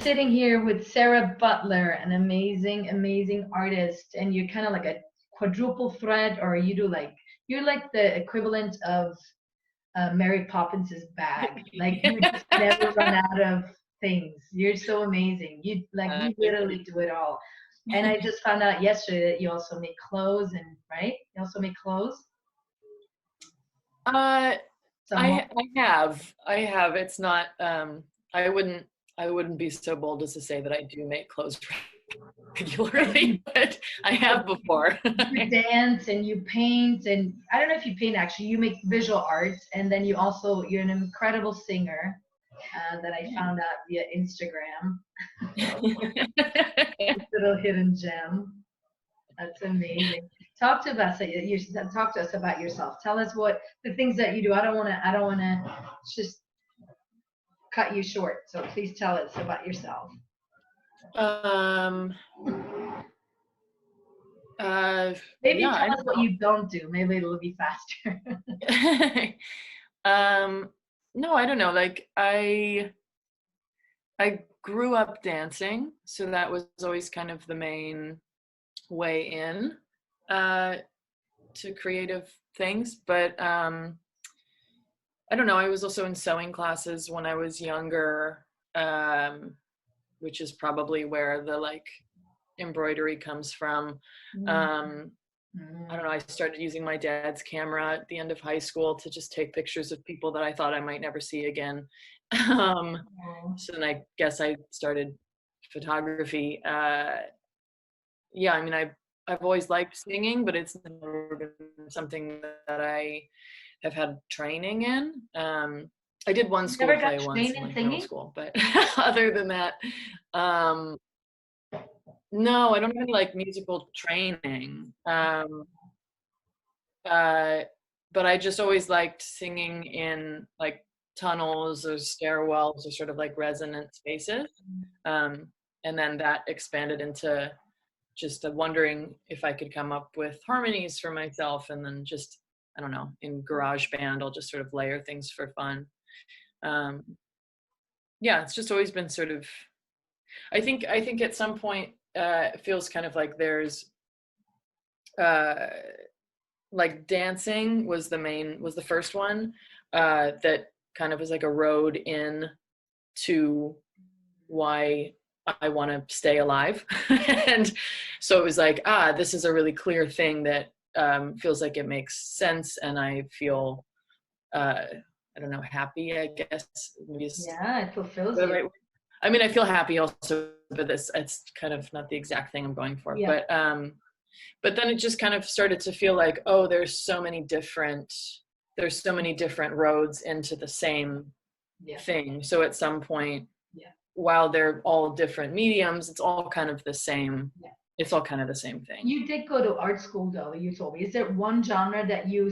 sitting here with Sarah Butler, an amazing, amazing artist, and you're kind of like a quadruple threat, or you do like you're like the equivalent of Mary Poppins's bag. Like you just never run out of things. You're so amazing. You literally do it all. And I just found out yesterday that you also make clothes, and right? You also make clothes. Uh, Somewhat. I have. It's not. I wouldn't be so bold as to say that I do make clothes regularly, but I have before. You dance and you paint, and I don't know if you paint actually. You make visual arts, and then you're an incredible singer that I found out via Instagram. Little hidden gem. That's amazing. Talk to us about yourself. Tell us what the things that you do. I don't wanna just cut you short. So please tell us about yourself. Um, Maybe yeah, tell us what you don't do. Maybe it'll be faster. um, no, I don't know. Like I grew up dancing, so that was always kind of the main way in to creative things. But I don't know. I was also in sewing classes when I was younger, which is probably where the like embroidery comes from. I don't know. I started using my dad's camera at the end of high school to just take pictures of people that I thought I might never see again. So then I guess I started photography. Yeah, I mean, I've always liked singing, but it's never been something that I have had training in. I did one You school never got play once trained in in like middle singing? school, but other than that, um, no, I don't have any like musical training. But I just always liked singing in like tunnels or stairwells or sort of like resonant spaces. And then that expanded into just wondering if I could come up with harmonies for myself, and then just, I don't know, in GarageBand, I'll just sort of layer things for fun. Um, yeah, it's just always been sort of, I think at some point it feels kind of like there's uh, like dancing was the first one that kind of was like a road in to why I want to stay alive. And so it was like, this is a really clear thing that feels like it makes sense, and I feel I don't know, happy, I guess. Yeah, it fulfills The you. right word. I mean, I feel happy also, but it's kind of not the exact thing I'm going for. Yeah. But then it just kind of started to feel like, oh, there's so many different roads into the same thing. So at some point, while they're all different mediums, it's all kind of the same. Yeah. It's all kind of the same thing. You did go to art school though, you told me. Is there one genre that you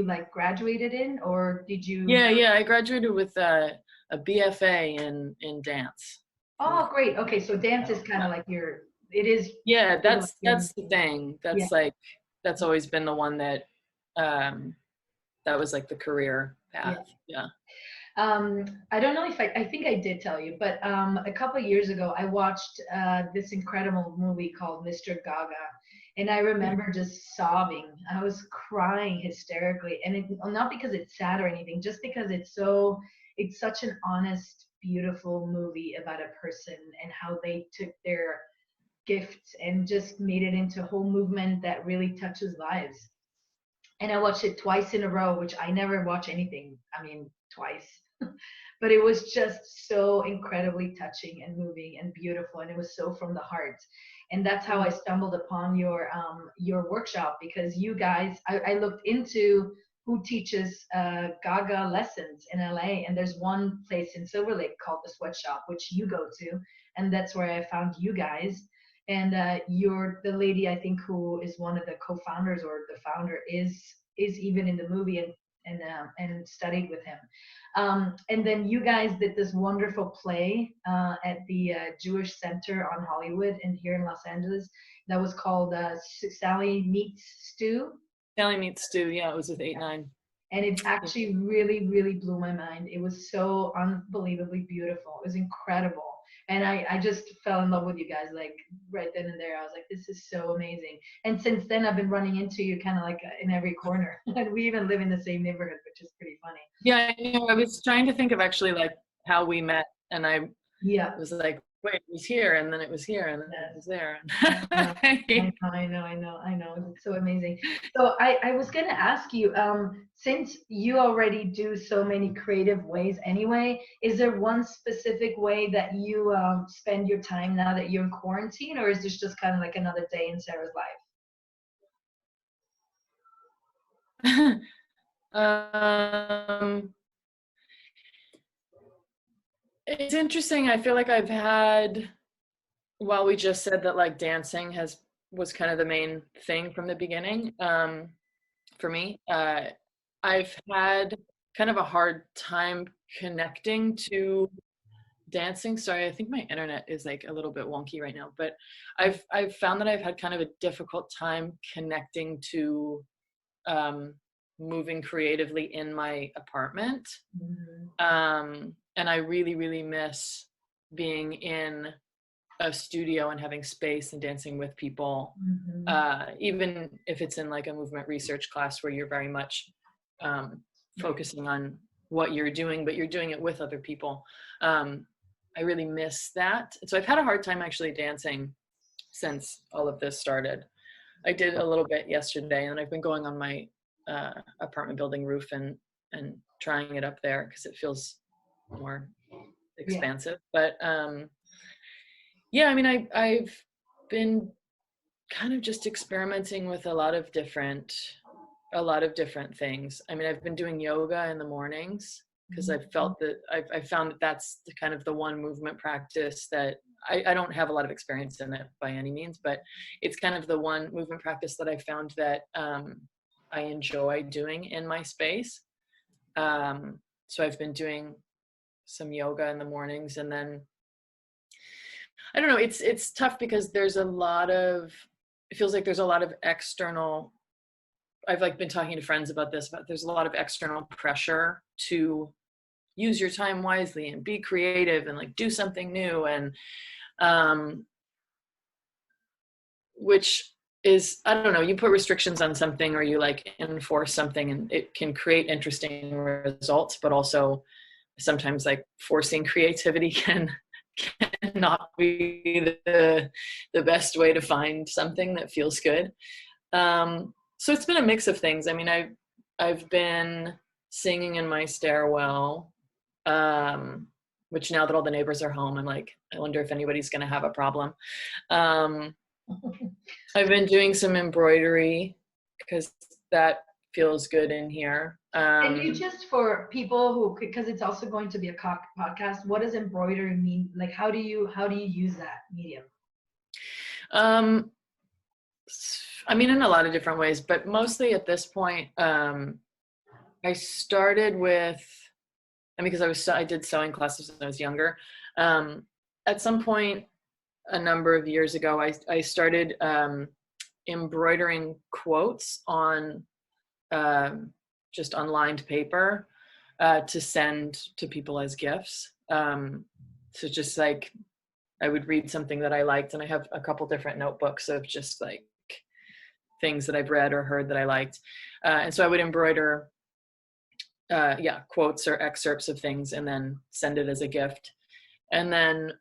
like graduated in, or did you? Yeah, I graduated with a BFA in dance. Oh, great. Okay, so dance is kind of like it is. Yeah, that's your, the thing. yeah. That's always been the one that that was like the career path. Yeah. I don't know if I think I did tell you, but a couple of years ago, I watched this incredible movie called Mr. Gaga. And I remember just sobbing. I was crying hysterically. And not because it's sad or anything, just because it's such an honest, beautiful movie about a person and how they took their gifts and just made it into a whole movement that really touches lives. And I watched it twice in a row, which I never watch anything. I mean, twice. But it was just so incredibly touching and moving and beautiful, and it was so from the heart. And that's how I stumbled upon your workshop, because you guys, I looked into who teaches Gaga lessons in LA, and there's one place in Silver Lake called the Sweatshop, which you go to, and that's where I found you guys. And you're the lady, I think, who is one of the co-founders, or the founder is even in the movie, and studied with him. And then you guys did this wonderful play at the Jewish Center on Hollywood and here in Los Angeles that was called Sally Meets Stu. Sally Meets Stu, yeah, it was with 8-9. And it actually really, really blew my mind. It was so unbelievably beautiful. It was incredible. And I just fell in love with you guys, like right then and there. I was like, this is so amazing. And since then, I've been running into you kind of like in every corner. And we even live in the same neighborhood, which is pretty funny. Yeah, I was trying to think of actually like how we met, and I Yeah. was like, wait, it was here, and then it was here, and then it was there. I know. It's so amazing. So I was going to ask you, since you already do so many creative ways anyway, is there one specific way that you spend your time now that you're in quarantine, or is this just kind of like another day in Sarah's um, it's interesting. I feel like I've had, while we just said that like dancing was kind of the main thing from the beginning, for me, I've had kind of a hard time connecting to dancing. Sorry, I think my internet is like a little bit wonky right now, but I've found that I've had kind of a difficult time connecting to moving creatively in my apartment. life? And I really, really miss being in a studio and having space and dancing with people, even if it's in like a movement research class where you're very much focusing on what you're doing, but you're doing it with other people. I really miss that. So I've had a hard time actually dancing since all of this started. I did a little bit yesterday, and I've been going on my apartment building roof and trying it up there because it feels more expansive. But yeah, I mean, I've been kind of just experimenting with a lot of different things. I mean, I've been doing yoga in the mornings because I've felt that I've found that that's the kind of the one movement practice that I don't have a lot of experience in it by any means, but it's kind of the one movement practice that I found that I enjoy doing in my space. So I've been doing some yoga in the mornings, and then I don't know, it's tough because it feels like there's a lot of external, I've like been talking to friends about this, but there's a lot of external pressure to use your time wisely and be creative and like do something new, and which is, I don't know, you put restrictions on something or you like enforce something and it can create interesting results, but also sometimes like forcing creativity can not be the best way to find something that feels good. So it's been a mix of things. I mean, I've been singing in my stairwell, which now that all the neighbors are home, I'm like, I wonder if anybody's going to have a problem. I've been doing some embroidery because that feels good in here. And you just, for people who, because it's also going to be a podcast, what does embroidery mean? Like, how do you use that medium? I mean, in a lot of different ways, but mostly at this point, I started with, I mean, because I did sewing classes when I was younger. At some point, a number of years ago, I started embroidering quotes on just on lined paper to send to people as gifts. So just like I would read something that I liked, and I have a couple different notebooks of just like things that I've read or heard that I liked. And so I would embroider quotes or excerpts of things and then send it as a gift. And then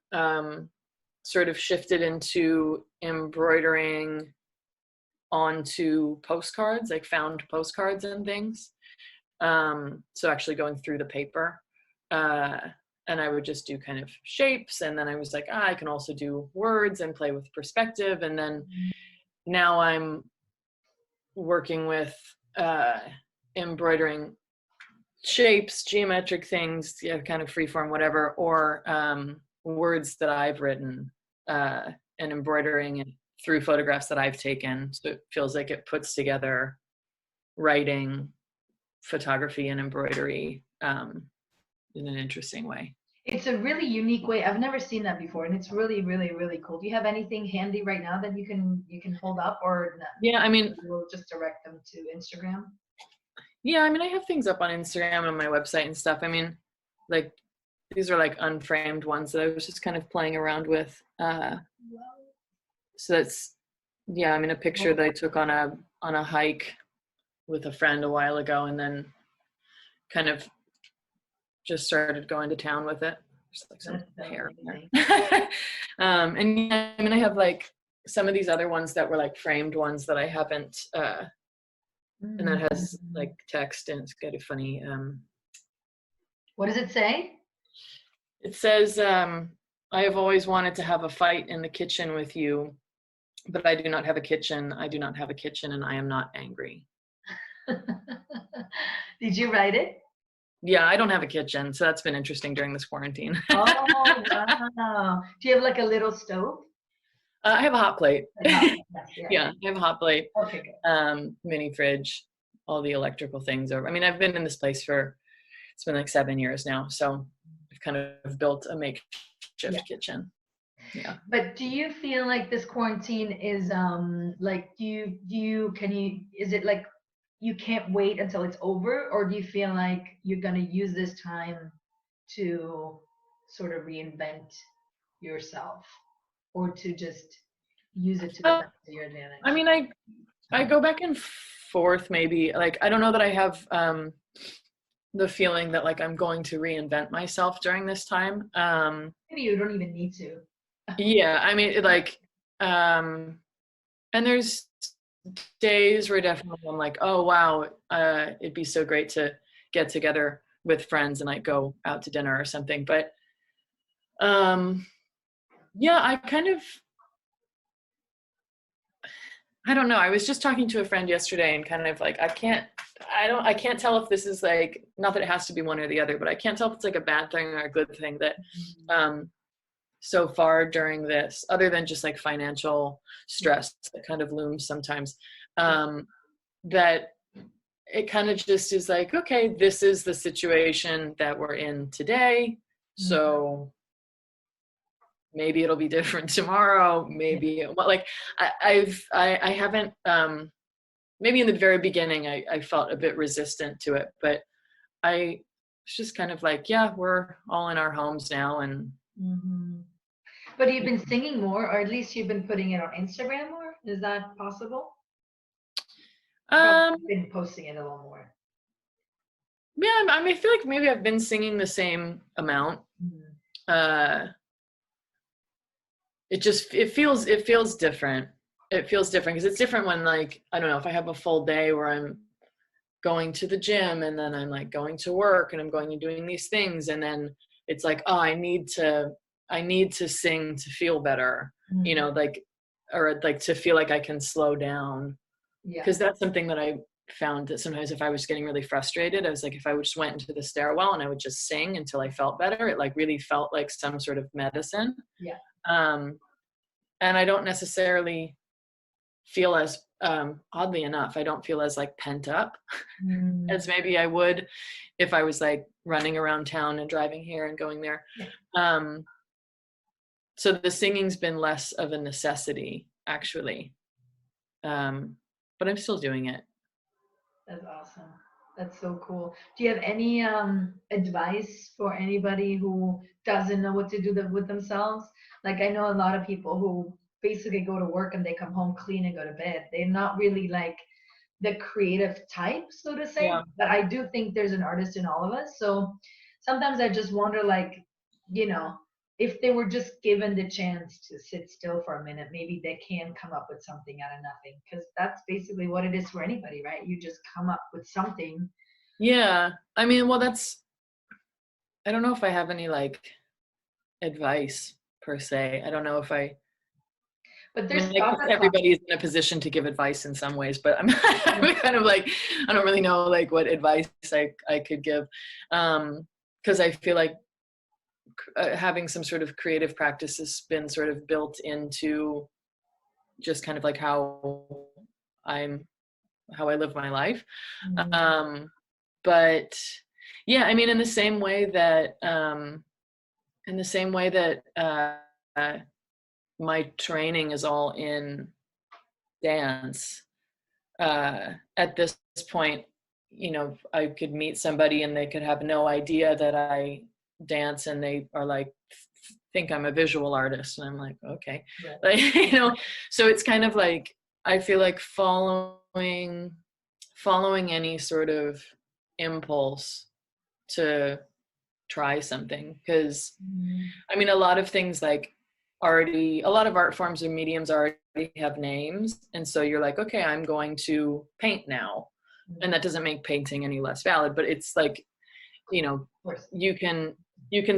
sort of shifted into embroidering onto postcards, like found postcards and things. So actually going through the paper. And I would just do kind of shapes. And then I was like, I can also do words and play with perspective. And then now I'm working with embroidering shapes, geometric things, kind of freeform, whatever, or words that I've written and embroidering it through photographs that I've taken. So it feels like it puts together writing, photography, and embroidery in an interesting way. It's a really unique way. I've never seen that before, and it's really, really, really cool. Do you have anything handy right now that you can hold up, or yeah, I mean, we'll just direct them to Instagram? Yeah, I mean, I have things up on Instagram and my website and stuff. I mean, like these are like unframed ones that I was just kind of playing around with. So that's, yeah, I mean, a picture that I took on a hike with a friend a while ago, and then kind of just started going to town with it. Just like some hair in there. And yeah, I mean, I have like some of these other ones that were like framed ones that I haven't, and that has like text, and it's got a funny. What does it say? It says, I have always wanted to have a fight in the kitchen with you, but I do not have a kitchen. I do not have a kitchen, and I am not angry. Did you write it? Yeah, I don't have a kitchen, so that's been interesting during this quarantine. Oh, wow. Do you have like a little stove? I have a hot plate. Yes, Yeah, I have a hot plate. Okay, good. Mini fridge, all the electrical things over. I mean, I've been in this place it's been like 7 years now, so I've kind of built a makeshift kitchen. Yeah. But do you feel like this quarantine is like is it like you can't wait until it's over, or do you feel like you're gonna use this time to sort of reinvent yourself, or to just use it to the best of your advantage? I mean, I go back and forth maybe. Like, I don't know that I have the feeling that like I'm going to reinvent myself during this time. Maybe you don't even need to. Yeah, I mean, like, and there's days where definitely I'm like, oh wow, it'd be so great to get together with friends and like go out to dinner or something. But yeah, I don't know. I was just talking to a friend yesterday and kind of like, I can't tell if this is like, not that it has to be one or the other, but I can't tell if it's like a bad thing or a good thing that so far during this, other than just like financial stress that kind of looms sometimes, that it kind of just is like, okay, this is the situation that we're in today. So maybe it'll be different tomorrow. Maybe like I haven't, maybe in the very beginning, I felt a bit resistant to it, but I was just kind of like, yeah, we're all in our homes now. And But you've been singing more, or at least you've been putting it on Instagram more. Is that possible? Probably been posting it a little more. Yeah, I mean, I feel like maybe I've been singing the same amount. It feels different. It feels different because it's different when, like, I don't know, if I have a full day where I'm going to the gym and then I'm like going to work and I'm going and doing these things, and then it's like, oh, I need to sing to feel better, you know, like, or like to feel like I can slow down. Because that's something that I found that sometimes if I was getting really frustrated, I was like, if I just went into the stairwell and I would just sing until I felt better, it like really felt like some sort of medicine. And I don't necessarily feel as, oddly enough, I don't feel as like pent up as maybe I would if I was like running around town and driving here and going there. So the singing's been less of a necessity, actually. But I'm still doing it. That's awesome. That's so cool. Do you have any advice for anybody who doesn't know what to do with themselves? Like, I know a lot of people who basically go to work and they come home, clean, and go to bed. They're not really like the creative type, so to say. But I do think there's an artist in all of us. So sometimes I just wonder, like, you know, if they were just given the chance to sit still for a minute, maybe they can come up with something out of nothing. Because that's basically what it is for anybody, right? You just come up with something. Yeah. I mean, well, I don't know if I have any like advice per se. I don't know if but there's everybody's in a position to give advice in some ways, but I'm kind of like, I don't really know like what advice I could give. Because I feel like having some sort of creative practice has been sort of built into just kind of like how I live my life. But yeah, I mean, in the same way that my training is all in dance, at this point, you know, I could meet somebody and they could have no idea that I dance and they are like, think I'm a visual artist. And I'm like, okay. Right. Like, you know, so it's kind of like, I feel like following any sort of impulse to try something. Because I mean, a lot of things like a lot of art forms or mediums already have names. And so you're like, okay, I'm going to paint now. And that doesn't make painting any less valid, but it's like, you know, you can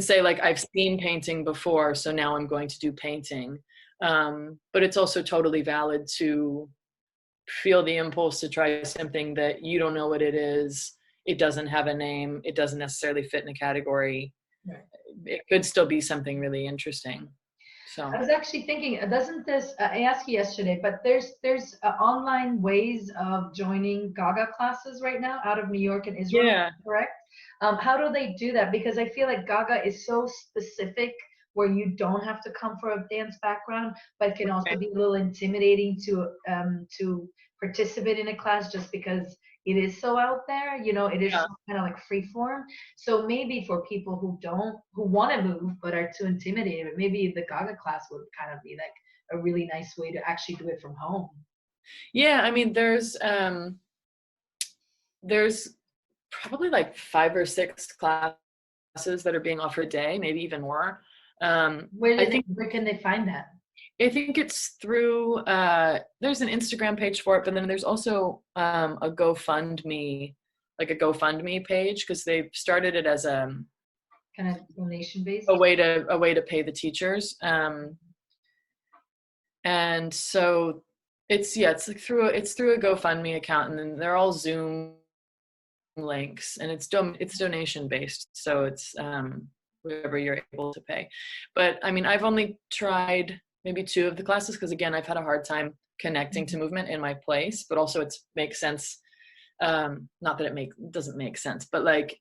say like, I've seen painting before, so now I'm going to do painting. But it's also totally valid to feel the impulse to try something that you don't know what it is. It doesn't have a name. It doesn't necessarily fit in a category. Right. It could still be something really interesting. So I was actually thinking, doesn't this, I asked you yesterday, but there's online ways of joining Gaga classes right now out of New York and Israel, yeah. correct? How do they do that? Because I feel like Gaga is so specific where you don't have to come from a dance background, but it can also be a little intimidating to participate in a class just because it is so out there, you know, it is Yeah. kind of like free form. So maybe for people who want to move but are too intimidated, maybe the Gaga class would kind of be like a really nice way to actually do it from home. Yeah, I mean, there's probably like 5 or 6 classes that are being offered a day, maybe even more. Where can they find that? I think it's through, there's an Instagram page for it, but then there's also a GoFundMe, like a GoFundMe page, because they've started it as Kind of donation based? a way to pay the teachers. And so it's like through a GoFundMe account, and then they're all Zoom links, and it's donation based, so it's whatever you're able to pay. But I mean, I've only tried maybe 2 of the classes because again, I've had a hard time connecting to movement in my place, but also it makes sense. Not that it doesn't make sense, but like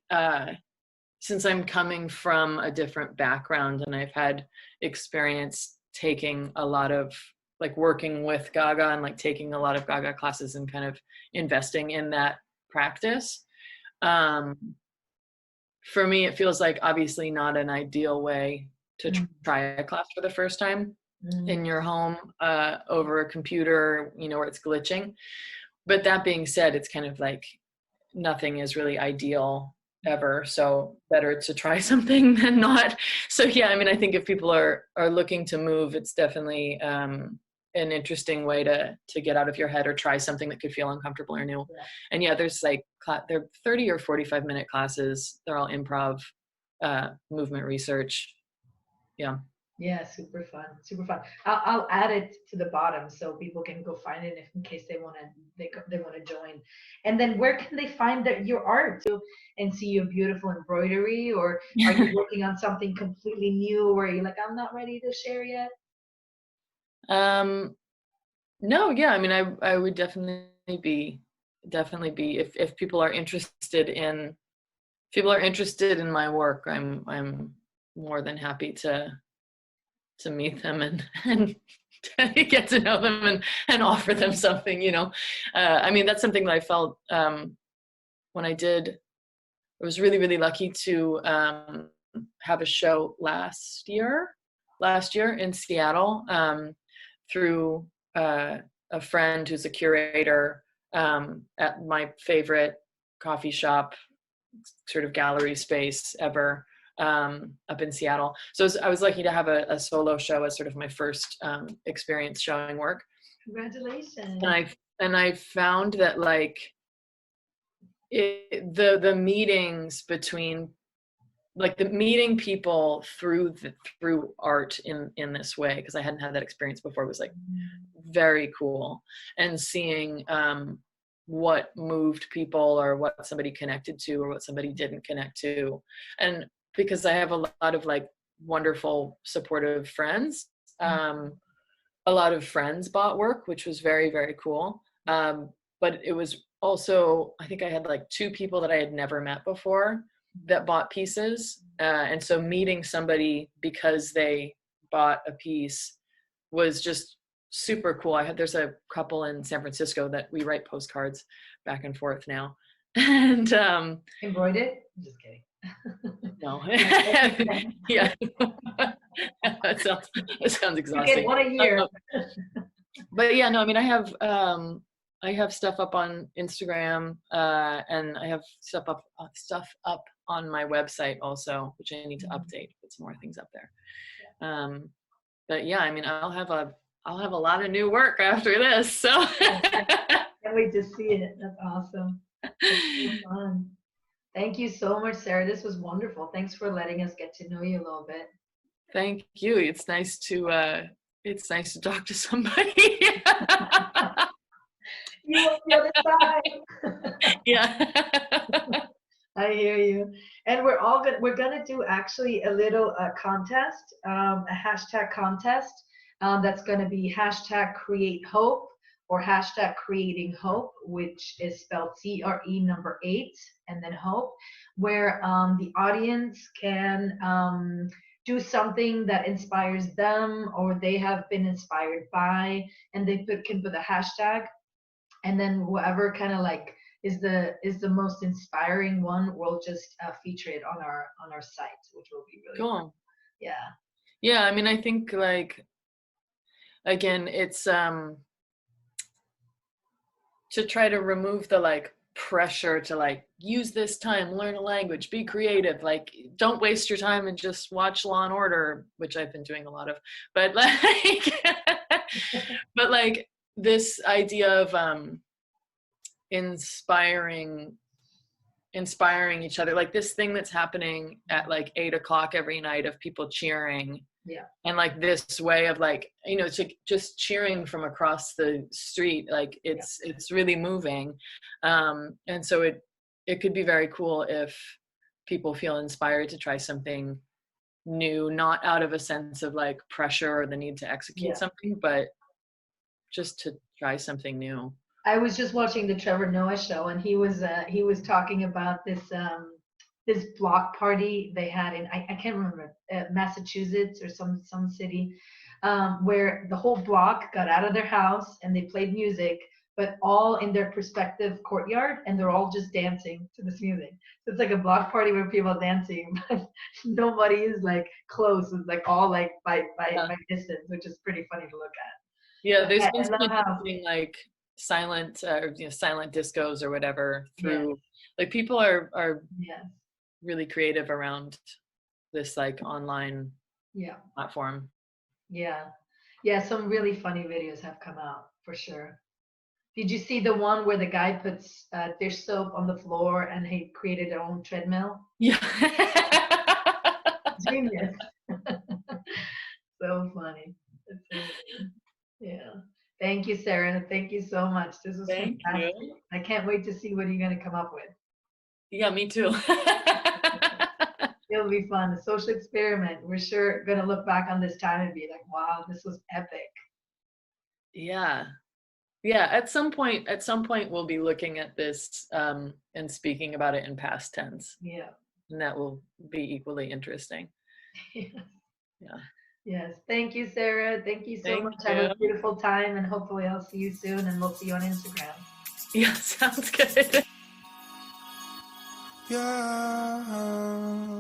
since I'm coming from a different background and I've had experience taking a lot of like working with Gaga and like taking a lot of Gaga classes and kind of investing in that practice. For me, it feels like obviously not an ideal way to try a class for the first time in your home over a computer, you know, where it's glitching. But that being said, it's kind of like nothing is really ideal ever, so better to try something than not. So yeah, I mean, I think if people are looking to move, it's definitely an interesting way to get out of your head or try something that could feel uncomfortable or new. Yeah. And yeah, there's like they're 30 or 45-minute classes. They're all improv, movement research. Yeah. Yeah, super fun, super fun. I'll add it to the bottom so people can go find it if in case they want to join. And then where can they find your art and see your beautiful embroidery, or are you working on something completely new where you're like, I'm not ready to share yet? No, yeah, I mean, I would definitely be if people are interested in my work, I'm more than happy to meet them and get to know them and offer them something, you know. I mean, that's something that I felt when I was really, really lucky to have a show last year in Seattle through a friend who's a curator at my favorite coffee shop, sort of gallery space ever, up in Seattle. So I was lucky to have a solo show as sort of my first experience showing work. Congratulations. And I found that like the meetings between, like the meeting people through art in this way, because I hadn't had that experience before, was like very cool. And seeing what moved people or what somebody connected to or what somebody didn't connect to. And because I have a lot of like wonderful supportive friends, a lot of friends bought work, which was very, very cool. But it was also, I think I had like 2 people that I had never met before that bought pieces. And so meeting somebody because they bought a piece was just super cool. There's a couple in San Francisco that we write postcards back and forth now. And embroidered? Just kidding. No. Yeah. Yeah. That sounds You get exhausting. one a year. But yeah, no, I mean, I have stuff up on Instagram, and I have stuff up on my website also, which I need to update, put some more things up there. But yeah, I mean, I'll have a lot of new work after this. So Can't wait to see it. That's awesome. That's so fun. Thank you so much, Sarah. This was wonderful. Thanks for letting us get to know you a little bit. thank you. It's nice to talk to somebody. You on the other side. Yeah. I hear you. And we're gonna do actually a little contest, a hashtag contest. That's gonna be hashtag create hope or hashtag creating hope, which is spelled CRE8 and then hope, where the audience can do something that inspires them or they have been inspired by, and they can put a hashtag, and then whoever kind of like is the most inspiring one, we'll just feature it on our site, which will be really fun. Cool. Yeah. Yeah, I mean, I think like again, it's to try to remove the like pressure to like use this time, learn a language, be creative, like don't waste your time and just watch Law and Order, which I've been doing a lot of, but like but like this idea of inspiring each other, like this thing that's happening at like 8 o'clock every night of people cheering. Yeah. And like this way of like, you know, just cheering from across the street, like it's really moving. And so it could be very cool if people feel inspired to try something new, not out of a sense of like pressure or the need to execute something, but just to try something new. I was just watching the Trevor Noah show, and he was talking about this block party they had in I can't remember, Massachusetts or some city, where the whole block got out of their house and they played music, but all in their respective courtyard, and they're all just dancing to this music. So it's like a block party where people are dancing, but nobody is like close. It's like all like by distance, which is pretty funny to look at. Yeah, But there's I been some love how interesting like silent silent discos or whatever through like people are yes. really creative around this like online Yeah. platform. Yeah. Yeah, some really funny videos have come out for sure. Did you see the one where the guy puts dish soap on the floor and he created their own treadmill? Yeah. Genius. So funny. It's amazing. Yeah. Thank you, Sarah. Thank you so much. This was Thank fantastic. you. I can't wait to see what you're going to come up with. Yeah, me too. It'll be fun. A social experiment. We're sure going to look back on this time and be like, wow, this was epic. Yeah. Yeah, at some point we'll be looking at this and speaking about it in past tense. Yeah. And that will be equally interesting. Yes. Yeah. Yes. Thank you, Sarah. Thank you so Thank much. you. Have a beautiful time, and hopefully I'll see you soon, and we'll see you on Instagram. Yeah, sounds good. Yeah.